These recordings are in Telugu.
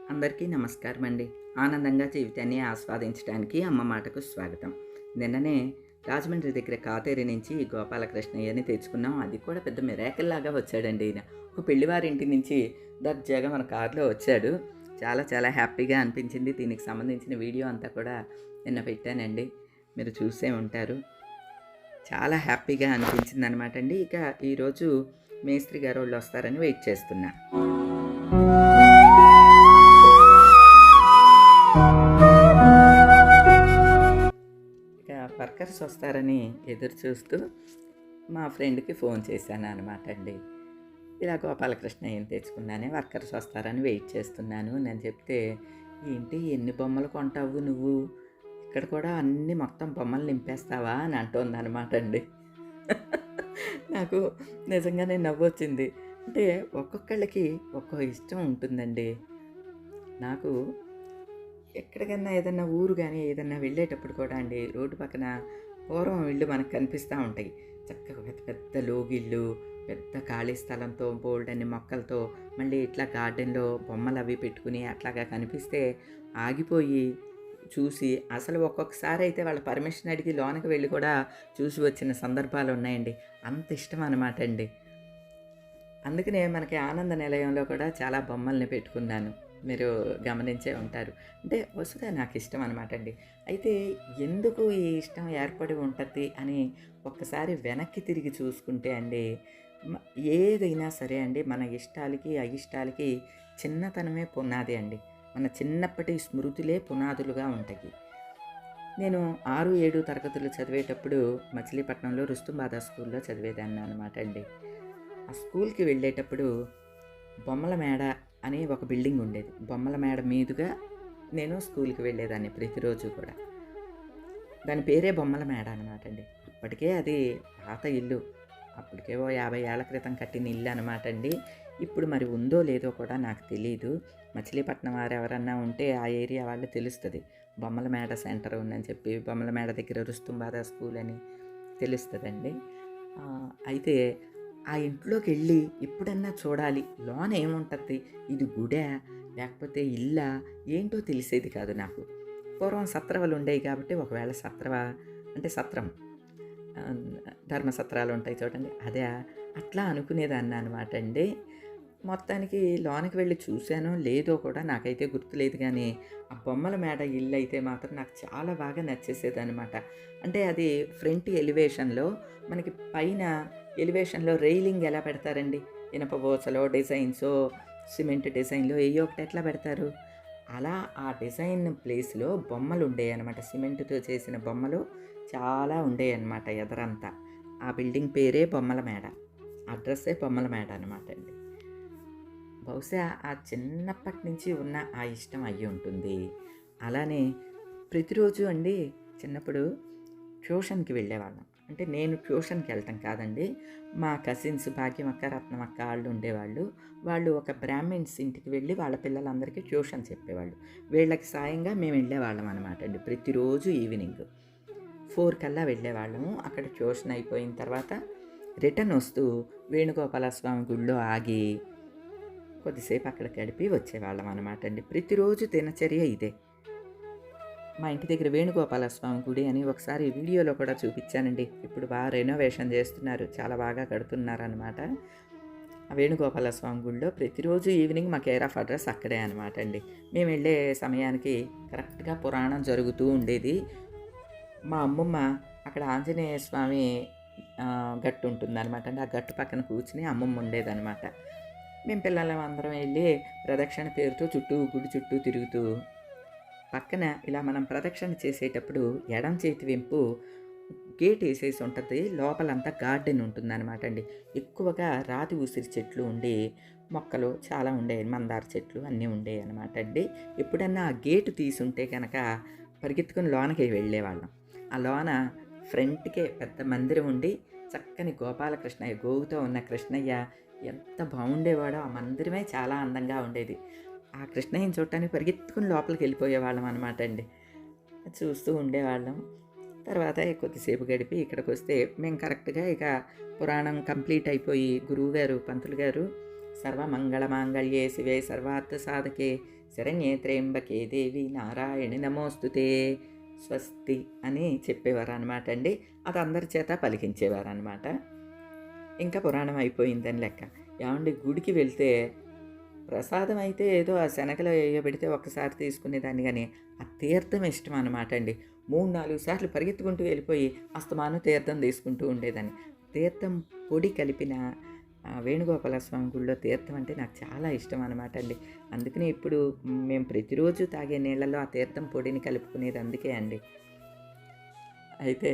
అందరికీ నమస్కారం అండి. ఆనందంగా జీవితాన్ని ఆస్వాదించడానికి అమ్మ మాటకు స్వాగతం. నిన్ననే రాజమండ్రి దగ్గర కాతేరి నుంచి గోపాలకృష్ణయ్యని తెచ్చుకున్నాం. అది కూడా పెద్ద మిరాకిల్ లాగా వచ్చాడండి ఈయన. ఒక పెళ్లివారింటి నుంచి దర్జాగా మన కారులో వచ్చాడు. చాలా చాలా హ్యాపీగా అనిపించింది. దీనికి సంబంధించిన వీడియో అంతా కూడా నిన్న పెట్టానండి. మీరు చూసే ఉంటారు. చాలా హ్యాపీగా అనిపించిందనమాట అండి. ఇక ఈరోజు మేస్త్రి గారోళ్ళు వస్తారని వెయిట్ చేస్తున్నా. ఇక వర్కర్స్ వస్తారని ఎదురు చూస్తూ మా ఫ్రెండ్కి ఫోన్ చేశాను అనమాట అండి. ఇలా గోపాలకృష్ణయ్యని తెచ్చుకున్నానే, వర్కర్స్ వస్తారని వెయిట్ చేస్తున్నాను నేను చెప్తే, ఏంటి ఎన్ని బొమ్మలు కొంటావు నువ్వు, ఇక్కడ కూడా అన్ని మొత్తం బొమ్మలు నింపేస్తావా అని అంటోందనమాట అండి. నాకు నిజంగానే నవ్వొచ్చింది. అంటే ఒక్కొక్కళ్ళకి ఒక్కో ఇష్టం ఉంటుందండి. నాకు ఎక్కడికన్నా ఏదన్నా ఊరు కానీ ఏదన్నా వెళ్ళేటప్పుడు కూడా అండి, రోడ్డు పక్కన పూర్వం ఇళ్ళు మనకు కనిపిస్తూ ఉంటాయి. చక్కగా పెద్ద పెద్ద లోగిళ్ళు, పెద్ద ఖాళీ స్థలంతో బోల్డన్ని మొక్కలతో, మళ్ళీ ఇట్లా గార్డెన్లో బొమ్మలు అవి పెట్టుకుని అట్లాగా కనిపిస్తే ఆగిపోయి చూసి, అసలు ఒక్కొక్కసారి అయితే వాళ్ళ పర్మిషన్ అడిగి లోనకి వెళ్ళి కూడా చూసి వచ్చిన సందర్భాలు ఉన్నాయండి. అంత ఇష్టం అనమాట అండి. అందుకనే మనకి ఆనంద నిలయంలో కూడా చాలా బొమ్మల్ని పెట్టుకున్నాను. మీరు గమనించే ఉంటారు. అంటే వసుధ నాకు ఇష్టం అనమాట అండి. అయితే ఎందుకు ఈ ఇష్టం ఏర్పడి ఉంటుంది అని ఒక్కసారి వెనక్కి తిరిగి చూసుకుంటే అండి, మ ఏదైనా సరే అండి, మన ఇష్టాలకి, అయిష్టాలకి చిన్నతనమే పునాది అండి. మన చిన్నప్పటి స్మృతులే పునాదులుగా ఉంటాయి. నేను 6, 7 తరగతులు చదివేటప్పుడు మచిలీపట్నంలో రుస్తుంబాదా స్కూల్‌లో చదివేదాన్ని అనమాట అండి. ఆ స్కూల్‌కి వెళ్ళేటప్పుడు బొమ్మల మేడ అని ఒక బిల్డింగ్ ఉండేది. బొమ్మల మేడ మీదుగా నేను స్కూల్‌కి వెళ్ళేదాన్ని ప్రతిరోజు కూడా. దాని పేరే బొమ్మల మేడ అనమాట అండి. అప్పటికే అది పాత ఇల్లు. అప్పటికే ఓ 50 ఏళ్ల క్రితం కట్టిన ఇల్లు అనమాట అండి. ఇప్పుడు మరి ఉందో లేదో కూడా నాకు తెలీదు. మచిలీపట్నం వారు ఎవరన్నా ఉంటే ఆ ఏరియా వాళ్ళు తెలుస్తది. బొమ్మల మేడ సెంటర్ ఉందని చెప్పి, బొమ్మల మేడ దగ్గర రుస్తుంబాదా స్కూల్ అని తెలుస్తదండి. అయితే ఆ ఇంట్లోకెళ్ళి ఎప్పుడన్నా చూడాలి, లోన ఏముంటది, ఇది గుడా లేకపోతే ఇల్లా ఏంటో తెలిసేది కాదు నాకు. పూర్వం సత్రవలు ఉండేవి కాబట్టి, ఒకవేళ సత్రవా అంటే సత్రం, ఆహ్, ధర్మసత్రాలు ఉంటాయి చూడండి, అదా అట్లా అనుకునేదాన్ని అనమాట అండి. మొత్తానికి లోనకి వెళ్ళి చూశానో లేదో కూడా నాకైతే గుర్తులేదు గానీ, ఆ బొమ్మల మేడ ఇల్లు అయితే మాత్రం నాకు చాలా బాగా నచ్చేసేదనమాట. అంటే అది ఫ్రంట్ ఎలివేషన్‌లో మనకి పైన ఎలివేషన్‌లో రైలింగ్ ఎలా పెడతారండి, ఇనప బోసలో, డిజైన్సో, సిమెంట్ డిజైన్‌లో ఏయో ఒకటి ఎట్లా పెడతారు, అలా ఆ డిజైన్ ప్లేస్‌లో బొమ్మలుండేయనమాట. సిమెంట్‌తో చేసిన బొమ్మలు చాలా ఉండేయన్నమాట ఎదరంతా. ఆ బిల్డింగ్ పేరే బొమ్మల మేడ. అడ్రస్సే బొమ్మల మేడ అనమాట అండి. బహుశా ఆ చిన్నప్పటి నుంచి ఉన్న ఆ ఇష్టం అయ్యి ఉంటుంది. అలానే ప్రతిరోజు అండి చిన్నప్పుడు ట్యూషన్‌కి వెళ్ళేవాళ్ళం. అంటే నేను ట్యూషన్‌కి వెళ్ళటం కాదండి. మా కజిన్స్ భాగ్యమక్క, రత్నమక్క ఆళ్ళు ఉండేవాళ్ళు. వాళ్ళు ఒక బ్రాహ్మిన్స్ ఇంటికి వెళ్ళి వాళ్ళ పిల్లలందరికీ ట్యూషన్ చెప్పేవాళ్ళు. వీళ్ళకి సాయంగా మేము వెళ్ళేవాళ్ళం అనమాట అండి. ప్రతిరోజు ఈవినింగ్ 4 కల్లా వెళ్ళేవాళ్ళము. అక్కడ ట్యూషన్ అయిపోయిన తర్వాత రిటర్న్ వస్తూ వేణుగోపాల స్వామి గుడిలో ఆగి కొద్దిసేపు అక్కడ గడిపి వచ్చేవాళ్ళం అనమాట అండి. ప్రతిరోజు దినచర్య ఇదే. మా ఇంటి దగ్గర వేణుగోపాల స్వామి గుడి అని ఒకసారి వీడియోలో కూడా చూపించానండి. ఇప్పుడు బాగా రెనోవేషన్ చేస్తున్నారు. చాలా బాగా కడుతున్నారనమాట. ఆ వేణుగోపాల స్వామి గుడిలో ప్రతిరోజు ఈవినింగ్ మా కేర్ ఆఫ్ అడ్రస్ అక్కడే అనమాట అండి. మేము వెళ్ళే సమయానికి కరెక్ట్‌గా పురాణం జరుగుతూ ఉండేది. మా అమ్మమ్మ అక్కడ ఆంజనేయ స్వామి గట్టు ఉంటుందనమాట అండి. ఆ గట్టు పక్కన కూర్చుని అమ్మమ్మ ఉండేదనమాట. మేము పిల్లలం అందరం వెళ్ళి ప్రదక్షిణ పేరుతో చుట్టూ గుడి చుట్టూ తిరుగుతూ, పక్కన ఇలా మనం ప్రదక్షిణ చేసేటప్పుడు ఎడం చేతి వెంపు గేట్ వేసేసి ఉంటుంది. లోపలంతా గార్డెన్ ఉంటుందన్నమాట అండి. ఎక్కువగా రాతి ఉసిరి చెట్లు ఉండి, మొక్కలు చాలా ఉండేవి. మందార చెట్లు అన్నీ ఉండేవి అనమాట అండి. ఎప్పుడన్నా ఆ గేటు తీసుంటే కనుక పరిగెత్తుకుని లోనకి వెళ్ళేవాళ్ళం. ఆ లోన ఫ్రంట్‌కే పెద్ద మందిరం ఉండి, చక్కని గోపాలకృష్ణయ్య గోవుతో ఉన్న కృష్ణయ్య ఎంత బాగుండేవాడో. ఆ మందిరమే చాలా అందంగా ఉండేది. ఆ కృష్ణయ్యని చూడటానికి పరిగెత్తుకుని లోపలికి వెళ్ళిపోయేవాళ్ళం అనమాట అండి. చూస్తూ ఉండేవాళ్ళం. తర్వాత కొద్దిసేపు గడిపి ఇక్కడికొస్తే మేము కరెక్ట్‌గా ఇక పురాణం కంప్లీట్ అయిపోయి గురువుగారు, పంతులు గారు సర్వమంగళమాంగళ్యే శివే సర్వార్థసాధకే శరణ్యే త్ర్యంబకే దేవి నారాయణి నమోస్తుతే స్వస్తి అని చెప్పేవారు అనమాట అండి. అది అందరి చేత పలికించేవారు అనమాట. ఇంకా పురాణం అయిపోయిందని లెక్క. ఏమండి, గుడికి వెళ్తే ప్రసాదం అయితే ఏదో ఆ శనగలో వేయబెడితే ఒక్కసారి తీసుకునేదాన్ని, కానీ ఆ తీర్థం ఇష్టం అనమాట అండి. 3-4 సార్లు పరిగెత్తుకుంటూ వెళ్ళిపోయి అస్తమానం తీర్థం తీసుకుంటూ ఉండేదాన్ని. తీర్థం పొడి కలిపిన వేణుగోపాల స్వామి గుడిలో తీర్థం అంటే నాకు చాలా ఇష్టం అనమాట అండి. అందుకని ఇప్పుడు మేము ప్రతిరోజు తాగే నీళ్ళలో ఆ తీర్థం పొడిని కలుపుకునేది అందుకే అండి. అయితే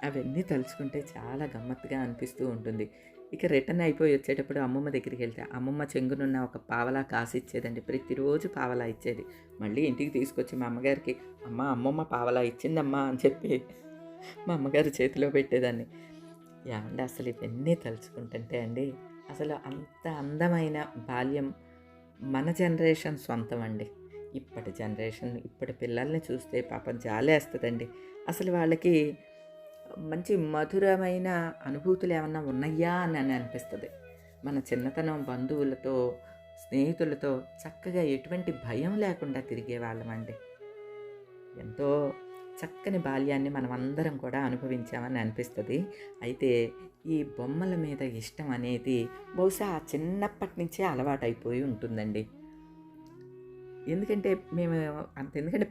అవన్నీ తలుచుకుంటే చాలా గమ్మత్తుగా అనిపిస్తూ ఉంటుంది. ఇక రిటర్న్ అయిపోయి వచ్చేటప్పుడు అమ్మమ్మ దగ్గరికి వెళ్తే అమ్మమ్మ చెంగునున్న ఒక పావలా కాసు ఇచ్చేదండి. ప్రతిరోజు పావలా ఇచ్చేది. మళ్ళీ ఇంటికి తీసుకొచ్చి మా అమ్మగారికి, అమ్మమ్మ పావలా ఇచ్చిందమ్మా అని చెప్పి మా అమ్మగారి చేతిలో పెట్టేదాన్ని. ఏమండి, అసలు ఇవన్నీ తలుచుకుంటుంటే అండి, అసలు అంత అందమైన బాల్యం మన జనరేషన్ సొంతం అండి. ఇప్పటి జనరేషన్, ఇప్పటి పిల్లల్ని చూస్తే పాపం జాలేస్తుందండి. అసలు వాళ్ళకి మంచి మధురమైన అనుభూతులు ఏమన్నా ఉన్నాయా అని అనిపిస్తుంది. మన చిన్నతనం బంధువులతో, స్నేహితులతో చక్కగా ఎటువంటి భయం లేకుండా తిరిగేవాళ్ళమండి. ఎంతో చక్కని బాల్యాన్ని మనం అందరం కూడా అనుభవించామని అనిపిస్తుంది. అయితే ఈ బొమ్మల మీద ఇష్టం అనేది బహుశా ఆ చిన్నప్పటి నుంచే అలవాటైపోయి ఉంటుందండి. ఎందుకంటే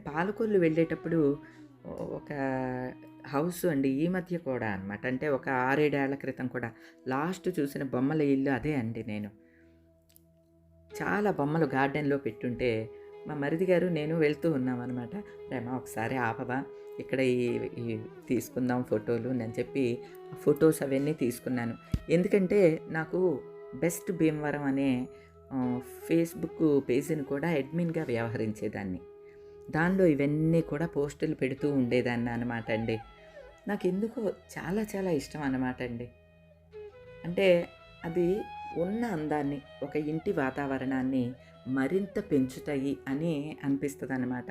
పాలకొల్లు వెళ్ళేటప్పుడు ఒక హౌస్ అండి, ఈ మధ్య కూడా అనమాట, అంటే ఒక 6-7 ఏళ్ల క్రితం కూడా లాస్ట్ చూసిన బొమ్మల ఇల్లు అదే అండి. నేను చాలా బొమ్మలు గార్డెన్లో పెట్టుంటే మా మరిది గారు నేను వెళ్తూ ఉన్నామన్నమాట. ప్రేమ ఒకసారి ఆపవా, ఇక్కడ ఈ తీసుకుందాం ఫోటోలు అని చెప్పి ఆ ఫొటోస్ అవన్నీ తీసుకున్నాను. ఎందుకంటే నాకు బెస్ట్ భీమవరం అనే ఫేస్బుక్ పేజీని కూడా అడ్మిన్గా వ్యవహరించేదాన్ని. దానిలో ఇవన్నీ కూడా పోస్టులు పెడుతూ ఉండేదాన్ని అనమాట అండి. నాకు ఎందుకో చాలా చాలా ఇష్టం అన్నమాట అండి. అంటే అది ఉన్న అందాన్ని, ఒక ఇంటి వాతావరణాన్ని మరింత పెంచుతాయి అని అనిపిస్తుంది అన్నమాట.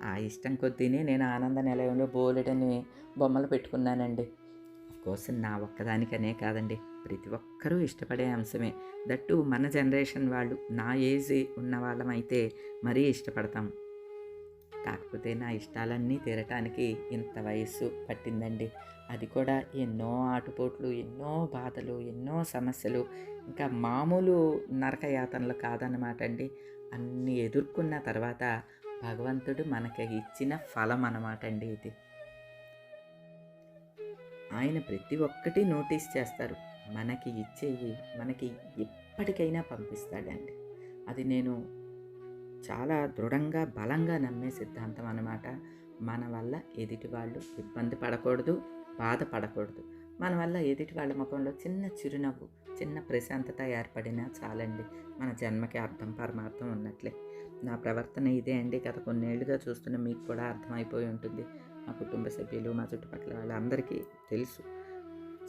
ఆ ఇష్టం కొద్దీనే నేను ఆనంద నిలయంలో బోలెడని బొమ్మలు పెట్టుకున్నానండి. అఫ్కోర్స్ నా ఒక్కదానికనే కాదండి, ప్రతి ఒక్కరూ ఇష్టపడే అంశమే. దట్టు మన జనరేషన్ వాళ్ళు, నా ఏజ్ ఉన్న వాళ్ళమైతే మరీ ఇష్టపడతాం. కాకపోతే నా ఇష్టాలన్నీ తీరటానికి ఇంత వయస్సు పట్టిందండి. అది కూడా ఎన్నో ఆటుపోట్లు, ఎన్నో బాధలు, ఎన్నో సమస్యలు, ఇంకా మామూలు నరకయాతనలు కాదన్నమాట అండి. అన్నీ ఎదుర్కొన్న తర్వాత భగవంతుడు మనకి ఇచ్చిన ఫలం అన్నమాట అండి ఇది. ఆయన ప్రతి ఒక్కటి నోటీస్ చేస్తారు. మనకి ఇచ్చేవి మనకి ఎప్పటికైనా పంపిస్తాడండి. అది నేను చాలా దృఢంగా, బలంగా నమ్మే సిద్ధాంతం అన్నమాట. మన వల్ల ఎదుటి వాళ్ళు ఇబ్బంది పడకూడదు, బాధపడకూడదు. మన వల్ల ఎదుటి వాళ్ళ ముఖంలో చిన్న చిరునవ్వు, చిన్న ప్రశాంతత ఏర్పడినా చాలండి. మన జన్మకి అర్థం పరమార్థం ఉన్నట్లే. నా ప్రవర్తన ఇదే అండి. గత కొన్నేళ్లుగా చూస్తున్న మీకు కూడా అర్థమైపోయి ఉంటుంది. మా కుటుంబ సభ్యులు, మా చుట్టుపక్కల వాళ్ళందరికీ తెలుసు.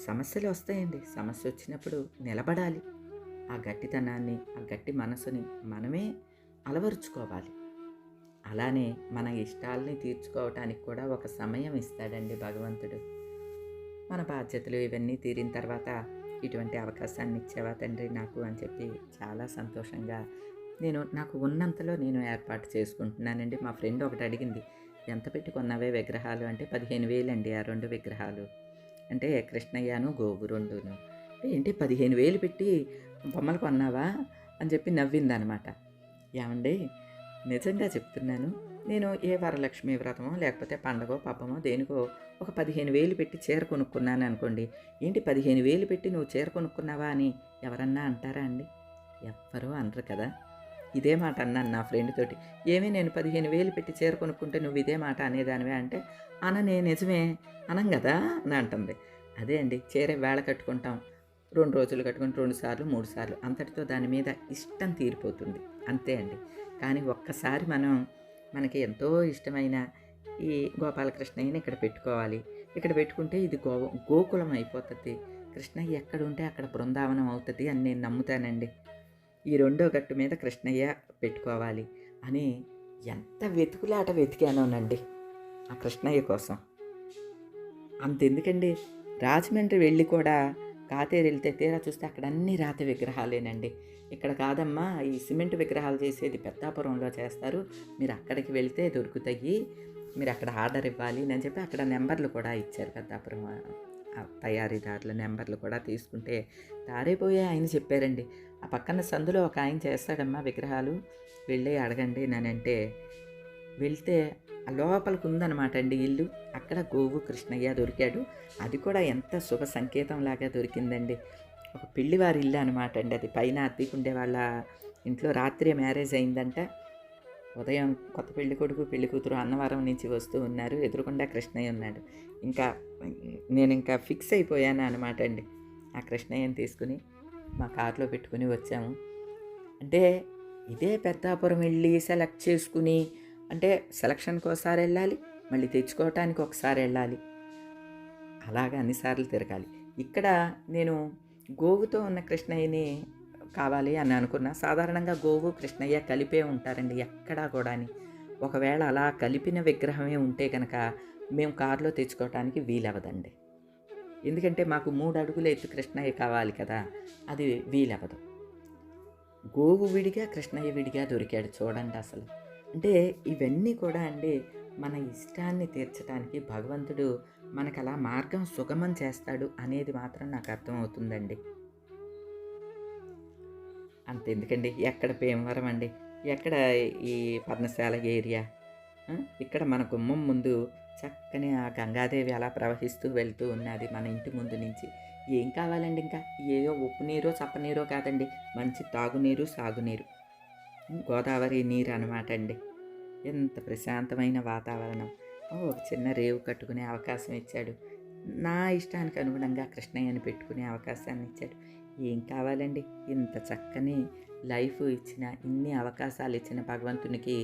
సమస్యలు వస్తాయండి. సమస్య వచ్చినప్పుడు నిలబడాలి. ఆ గట్టితనాన్ని, ఆ గట్టి మనసుని మనమే అలవరుచుకోవాలి. అలానే మన ఇష్టాలని తీర్చుకోవటానికి కూడా ఒక సమయం ఇస్తాడండి భగవంతుడు. మన బాధ్యతలు ఇవన్నీ తీరిన తర్వాత ఇటువంటి అవకాశాన్ని ఇచ్చేవా తండ్రి నాకు అని చెప్పి చాలా సంతోషంగా నాకు ఉన్నంతలో నేను ఏర్పాటు చేసుకుంటున్నానండి. మా ఫ్రెండ్ ఒకటి అడిగింది, ఎంత పెట్టి కొన్నావే విగ్రహాలు అంటే 15,000 అండి ఆ 2 విగ్రహాలు. అంటే కృష్ణయ్యను గోగు రెండును. ఏంటి 15,000 పెట్టి బొమ్మలు కొన్నావా అని చెప్పి నవ్విందనమాట. ఏమండి, నిజంగా చెప్తున్నాను, నేను ఏ వరలక్ష్మి వ్రతమో లేకపోతే పండగో పబ్బమో దేనికో ఒక 15,000 పెట్టి చీర కొనుక్కున్నాను అనుకోండి. ఏంటి 15,000 పెట్టి నువ్వు చీర కొనుక్కున్నావా అని ఎవరన్నా అంటారా అండి? ఎవ్వరూ అనరు కదా. ఇదే మాట అన్నాను నా ఫ్రెండ్ తోటి. ఏమీ నేను 15,000 పెట్టి చీర కొనుక్కుంటే నువ్వు ఇదే మాట అనేదానివే అంటే, అననే, నిజమే అనం కదా అని అంటుంది. అదే అండి, చీర వేళ కట్టుకుంటాం, 2 రోజులు కట్టుకుని 2 సార్లు 3 సార్లు అంతటితో దాని మీద ఇష్టం తీరిపోతుంది, అంతే అండి. కానీ ఒక్కసారి మనకి ఎంతో ఇష్టమైన ఈ గోపాలకృష్ణయ్యని ఇక్కడ పెట్టుకోవాలి. ఇక్కడ పెట్టుకుంటే ఇది గోకులం అయిపోతుంది, కృష్ణయ్య ఎక్కడ ఉంటే అక్కడ బృందావనం అవుతుంది అని నేను నమ్ముతానండి. ఈ 2వ గట్టు మీద కృష్ణయ్య పెట్టుకోవాలి అని ఎంత వెతుకులాట వెతికానోనండి ఆ కృష్ణయ్య కోసం. అంతెందుకండి, రాజమండ్రి వెళ్ళి కూడా కాతేరు వెళ్తే తీరా చూస్తే అక్కడ అన్ని రాతి విగ్రహాలేనండి. ఇక్కడ కాదమ్మా, ఈ సిమెంట్ విగ్రహాలు చేసేది పెద్దాపురంలో చేస్తారు, మీరు అక్కడికి వెళ్తే దొరుకుతాయి, మీరు అక్కడ ఆర్డర్ ఇవ్వాలి అని చెప్పి అక్కడ నెంబర్లు కూడా ఇచ్చారు. పెద్దాపురం తయారీదారుల నెంబర్లు కూడా తీసుకుంటే దారైపోయే ఆయన చెప్పారండి. ఆ పక్కన సందులో ఒక ఆయన చేస్తాడమ్మా విగ్రహాలు, వెళ్ళి అడగండి నేనంటే వెళ్తే ఆ లోపలికి ఉందన్నమాట అండి ఇల్లు. అక్కడ గోవు కృష్ణయ్య దొరికాడు. అది కూడా ఎంత శుభ సంకేతంలాగా దొరికిందండి. ఒక పెళ్లివారి ఇల్లు అనమాట అండి అది. పైన అద్దెకుండే వాళ్ళ ఇంట్లో రాత్రి మ్యారేజ్ అయిందంట. ఉదయం కొత్త పెళ్లి కొడుకు పెళ్లి కూతురు అన్నవరం నుంచి వస్తూ ఉన్నారు. ఎదురుకుండా కృష్ణయ్య ఉన్నాడు. నేను ఇంకా ఫిక్స్ అయిపోయాను అనమాట అండి. ఆ కృష్ణయ్యని తీసుకుని మా కారులో పెట్టుకుని వచ్చాము. అంటే ఇదే పెద్దాపురం వెళ్ళి సెలెక్ట్ చేసుకుని, అంటే సెలక్షన్కి ఒకసారి వెళ్ళాలి, మళ్ళీ తెచ్చుకోవటానికి ఒకసారి వెళ్ళాలి, అలాగా అన్నిసార్లు తిరగాలి. ఇక్కడ నేను గోవుతో ఉన్న కృష్ణయ్యని కావాలి అని అనుకున్నా. సాధారణంగా గోవు కృష్ణయ్య కలిపే ఉంటారండి ఎక్కడా కూడా. ఒకవేళ అలా కలిపిన విగ్రహమే ఉంటే కనుక మేము కారులో తెచ్చుకోవటానికి వీలవదండి. ఎందుకంటే మాకు 3 అడుగుల ఎత్తు కృష్ణయ్య కావాలి కదా, అది వీలవదు. గోవు విడిగా కృష్ణయ్య విడిగా దొరికాడు చూడండి అసలు. అంటే ఇవన్నీ కూడా అండి మన ఇష్టాన్ని తీర్చడానికి భగవంతుడు మనకు అలా మార్గం సుగమం చేస్తాడు అనేది మాత్రం నాకు అర్థమవుతుందండి. అంతెందుకండి, ఎక్కడ భీమవరం అండి, ఎక్కడ ఈ పర్ణశాల ఏరియా, ఇక్కడ మన గుమ్మం ముందు చక్కని ఆ గంగాదేవి అలా ప్రవహిస్తూ వెళ్తూ ఉన్నది మన ఇంటి ముందు నుంచి. ఏం కావాలండి ఇంకా? ఏదో ఉప్పు నీరో చప్పనీరో కాదండి, మంచి తాగునీరు సాగునీరు, గోదావరి నీరు అనమాట అండి. ఎంత ప్రశాంతమైన వాతావరణం. ఒక చిన్న రేవు కట్టుకునే అవకాశం ఇచ్చాడు. నా ఇష్టానికి అనుగుణంగా కృష్ణయ్యని పెట్టుకునే అవకాశాన్ని ఇచ్చాడు. ఏం కావాలండి? ఇంత చక్కని లైఫ్ ఇచ్చిన, ఇన్ని అవకాశాలు ఇచ్చిన భగవంతునికి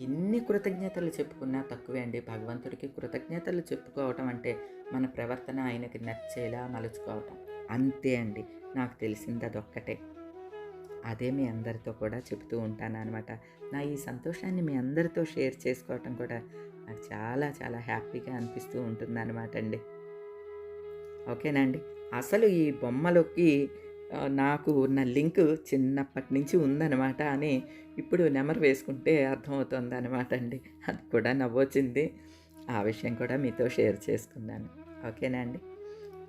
ఎన్ని కృతజ్ఞతలు చెప్పుకున్నా తక్కువే అండి. భగవంతుడికి కృతజ్ఞతలు చెప్పుకోవటం అంటే మన ప్రవర్తన ఆయనకి నచ్చేలా మలుచుకోవటం, అంతే అండి. నాకు తెలిసింది అదొక్కటే. అదే మీ అందరితో కూడా చెప్తూ ఉంటాను అనమాట. నా ఈ సంతోషాన్ని మీ అందరితో షేర్ చేసుకోవటం కూడా నాకు చాలా చాలా హ్యాపీగా అనిపిస్తూ ఉంటుందన్నమాట అండి. ఓకేనా అండి. అసలు ఈ బొమ్మలకి నాకు ఉన్న లింక్ చిన్నప్పటి నుంచి ఉందన్నమాట అని ఇప్పుడు నెమరు వేసుకుంటే అర్థమవుతుందన్నమాట అండి. అది కూడా నవ్వొచ్చింది. ఆ విషయం కూడా మీతో షేర్ చేసుకున్నాను. ఓకేనా అండి.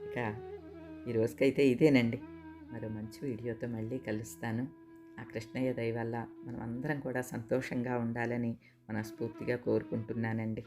ఇక ఈరోజుకైతే ఇదేనండి. మరో మంచి వీడియోతో మళ్ళీ కలుస్తాను. ఆ కృష్ణయ్య దయ వల్ల మనం అందరం కూడా సంతోషంగా ఉండాలని మనస్ఫూర్తిగా కోరుకుంటున్నానండి.